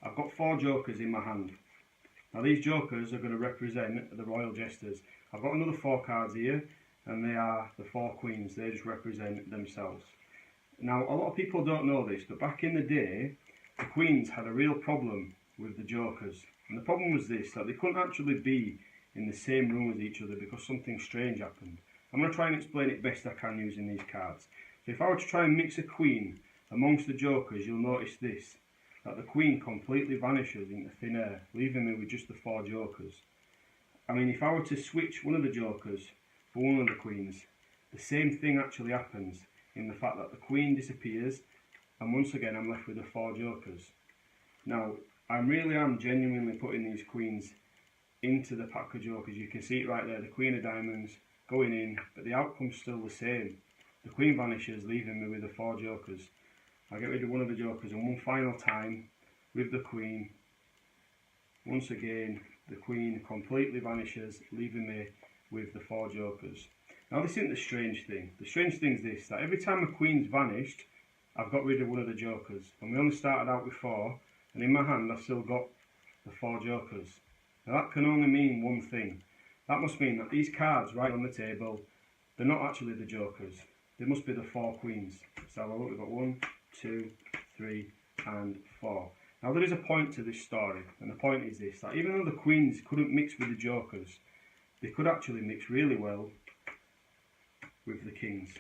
I've got 4 jokers in my hand. Now these jokers are going to represent the royal jesters. I've got another 4 cards here, and they are the 4 queens. They just represent themselves. Now a lot of people don't know this, but back in the day, the queens had a real problem with the jokers. And the problem was this, that they couldn't actually be in the same room as each other because something strange happened. I'm going to try and explain it best I can using these cards. So if I were to try and mix a queen amongst the jokers, you'll notice this, that the queen completely vanishes into thin air, leaving me with just the 4 jokers. I mean, if I were to switch one of the jokers for one of the queens, the same thing actually happens, in the fact that the queen disappears, and once again I'm left with the 4 jokers. Now, I really am genuinely putting these queens into the pack of jokers. You can see it right there, the queen of diamonds going in, but the outcome's still the same. The queen vanishes, leaving me with the 4 jokers. I'll get rid of one of the jokers, and one final time with the queen. Once again, the queen completely vanishes, leaving me with the 4 jokers. Now this isn't the strange thing. The strange thing is this, that every time a queen's vanished, I've got rid of one of the jokers. And we only started out with 4, and in my hand I've still got the 4 jokers. Now that can only mean one thing. That must mean that these cards right on the table, they're not actually the jokers. They must be the 4 queens. So have a look, we've got 1, 2, 3 and 4. Now there is a point to this story, and the point is this, that even though the queens couldn't mix with the jokers, they could actually mix really well with the kings.